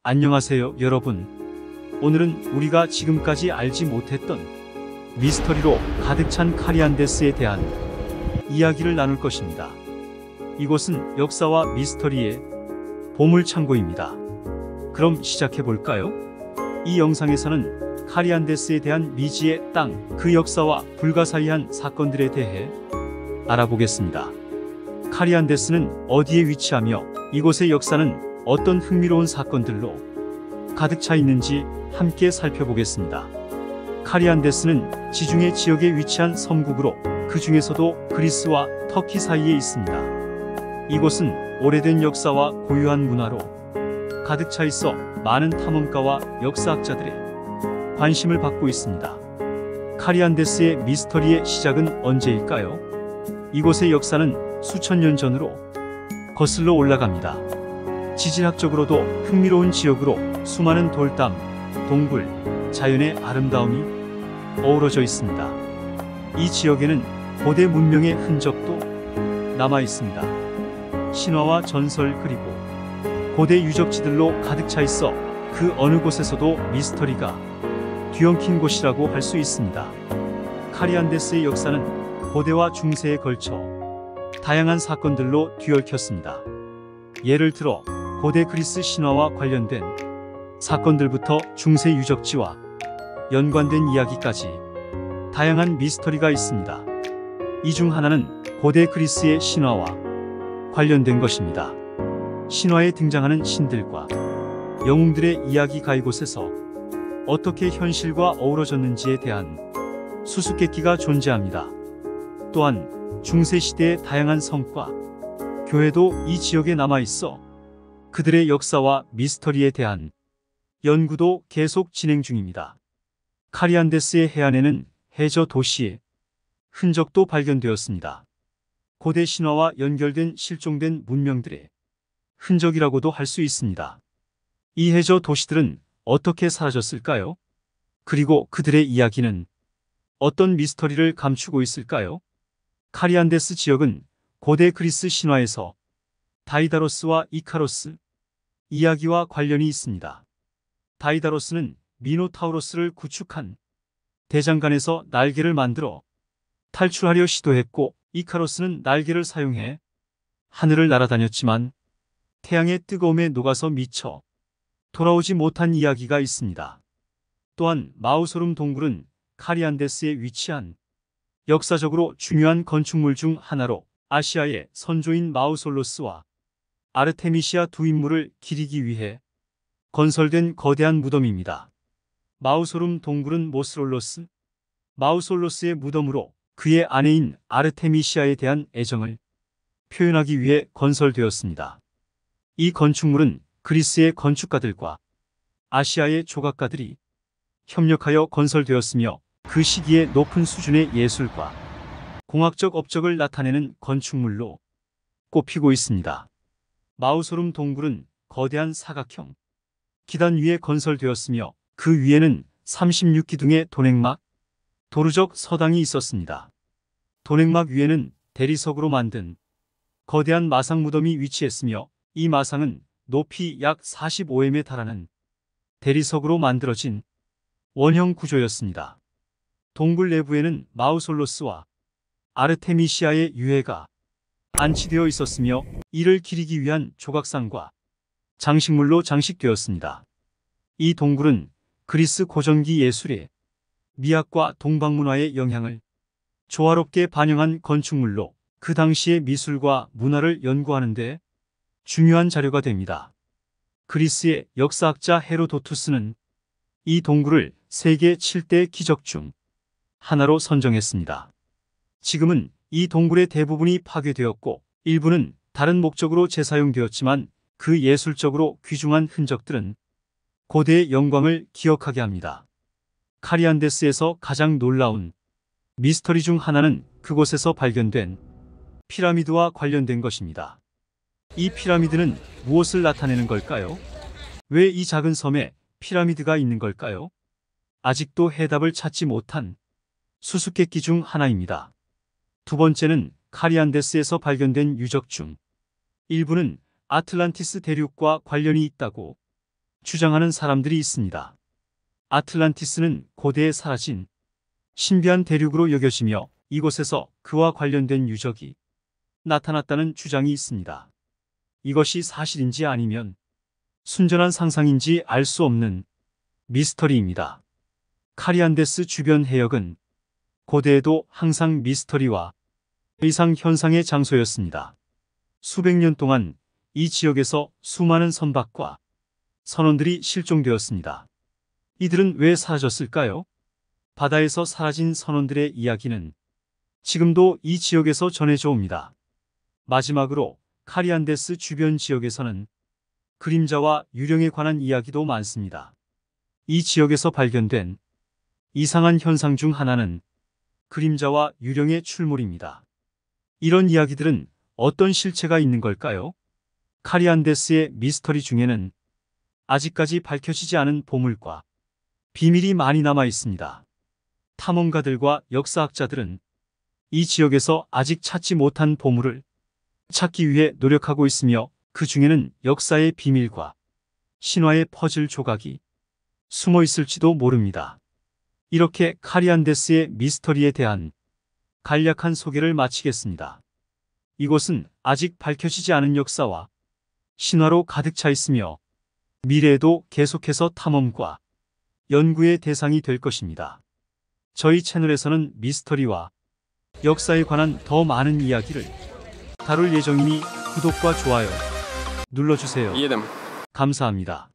안녕하세요, 여러분. 오늘은 우리가 지금까지 알지 못했던 미스터리로 가득 찬 카리안데스에 대한 이야기를 나눌 것입니다. 이곳은 역사와 미스터리의 보물창고입니다. 그럼 시작해 볼까요? 이 영상에서는 카리안데스에 대한 미지의 땅, 그 역사와 불가사의한 사건들에 대해 알아보겠습니다. 카리안데스는 어디에 위치하며 이곳의 역사는 어떤 흥미로운 사건들로 가득 차 있는지 함께 살펴보겠습니다. 카리안데스는 지중해 지역에 위치한 섬국으로 그 중에서도 그리스와 터키 사이에 있습니다. 이곳은 오래된 역사와 고유한 문화로 가득 차 있어 많은 탐험가와 역사학자들의 관심을 받고 있습니다. 카리안데스의 미스터리의 시작은 언제일까요? 이곳의 역사는 수천 년 전으로 거슬러 올라갑니다. 지질학적으로도 흥미로운 지역으로 수많은 돌담, 동굴, 자연의 아름다움이 어우러져 있습니다. 이 지역에는 고대 문명의 흔적도 남아 있습니다. 신화와 전설 그리고 고대 유적지들로 가득 차 있어 그 어느 곳에서도 미스터리가 뒤엉킨 곳이라고 할 수 있습니다. 카리안데스의 역사는 고대와 중세에 걸쳐 다양한 사건들로 뒤얽혔습니다. 예를 들어 고대 그리스 신화와 관련된 사건들부터 중세 유적지와 연관된 이야기까지 다양한 미스터리가 있습니다. 이 중 하나는 고대 그리스의 신화와 관련된 것입니다. 신화에 등장하는 신들과 영웅들의 이야기가 이곳에서 어떻게 현실과 어우러졌는지에 대한 수수께끼가 존재합니다. 또한 중세시대의 다양한 성과, 교회도 이 지역에 남아있어 그들의 역사와 미스터리에 대한 연구도 계속 진행 중입니다. 카리안데스의 해안에는 해저 도시의 흔적도 발견되었습니다. 고대 신화와 연결된 실종된 문명들의 흔적이라고도 할 수 있습니다. 이 해저 도시들은 어떻게 사라졌을까요? 그리고 그들의 이야기는 어떤 미스터리를 감추고 있을까요? 카리안데스 지역은 고대 그리스 신화에서 다이다로스와 이카로스 이야기와 관련이 있습니다. 다이다로스는 미노타우로스를 구축한 대장간에서 날개를 만들어 탈출하려 시도했고, 이카로스는 날개를 사용해 하늘을 날아다녔지만 태양의 뜨거움에 녹아서 미쳐 돌아오지 못한 이야기가 있습니다. 또한 마우소룸 동굴은 카리안데스에 위치한 역사적으로 중요한 건축물 중 하나로 아시아의 선조인 마우솔로스와 아르테미시아 두 인물을 기리기 위해 건설된 거대한 무덤입니다. 마우소룸 동굴은 마우솔로스의 무덤으로 그의 아내인 아르테미시아에 대한 애정을 표현하기 위해 건설되었습니다. 이 건축물은 그리스의 건축가들과 아시아의 조각가들이 협력하여 건설되었으며 그 시기에 높은 수준의 예술과 공학적 업적을 나타내는 건축물로 꼽히고 있습니다. 마우소룸 동굴은 거대한 사각형 기단 위에 건설되었으며 그 위에는 36기둥의 돈액막, 도르적 서당이 있었습니다. 돈액막 위에는 대리석으로 만든 거대한 마상 무덤이 위치했으며 이 마상은 높이 약 45m에 달하는 대리석으로 만들어진 원형 구조였습니다. 동굴 내부에는 마우솔로스와 아르테미시아의 유해가 안치되어 있었으며 이를 기리기 위한 조각상과 장식물로 장식되었습니다. 이 동굴은 그리스 고전기 예술의 미학과 동방문화의 영향을 조화롭게 반영한 건축물로 그 당시의 미술과 문화를 연구하는 데 중요한 자료가 됩니다. 그리스의 역사학자 헤로도투스는 이 동굴을 세계 7대 기적 중 하나로 선정했습니다. 지금은 이 동굴의 대부분이 파괴되었고 일부는 다른 목적으로 재사용되었지만 그 예술적으로 귀중한 흔적들은 고대의 영광을 기억하게 합니다. 카리안데스에서 가장 놀라운 미스터리 중 하나는 그곳에서 발견된 피라미드와 관련된 것입니다. 이 피라미드는 무엇을 나타내는 걸까요? 왜 이 작은 섬에 피라미드가 있는 걸까요? 아직도 해답을 찾지 못한 수수께끼 중 하나입니다. 두 번째는 카리안데스에서 발견된 유적 중 일부는 아틀란티스 대륙과 관련이 있다고 주장하는 사람들이 있습니다. 아틀란티스는 고대에 사라진 신비한 대륙으로 여겨지며 이곳에서 그와 관련된 유적이 나타났다는 주장이 있습니다. 이것이 사실인지 아니면 순전한 상상인지 알 수 없는 미스터리입니다. 카리안데스 주변 해역은 고대에도 항상 미스터리와 의상 현상의 장소였습니다. 수백 년 동안 이 지역에서 수많은 선박과 선원들이 실종되었습니다. 이들은 왜 사라졌을까요? 바다에서 사라진 선원들의 이야기는 지금도 이 지역에서 전해져 옵니다. 마지막으로 카리안데스 주변 지역에서는 그림자와 유령에 관한 이야기도 많습니다. 이 지역에서 발견된 이상한 현상 중 하나는 그림자와 유령의 출몰입니다. 이런 이야기들은 어떤 실체가 있는 걸까요? 카리안데스의 미스터리 중에는 아직까지 밝혀지지 않은 보물과 비밀이 많이 남아 있습니다. 탐험가들과 역사학자들은 이 지역에서 아직 찾지 못한 보물을 찾기 위해 노력하고 있으며 그 중에는 역사의 비밀과 신화의 퍼즐 조각이 숨어 있을지도 모릅니다. 이렇게 카리안데스의 미스터리에 대한 간략한 소개를 마치겠습니다. 이곳은 아직 밝혀지지 않은 역사와 신화로 가득 차 있으며 미래에도 계속해서 탐험과 연구의 대상이 될 것입니다. 저희 채널에서는 미스터리와 역사에 관한 더 많은 이야기를 다룰 예정이니 구독과 좋아요 눌러주세요. 감사합니다.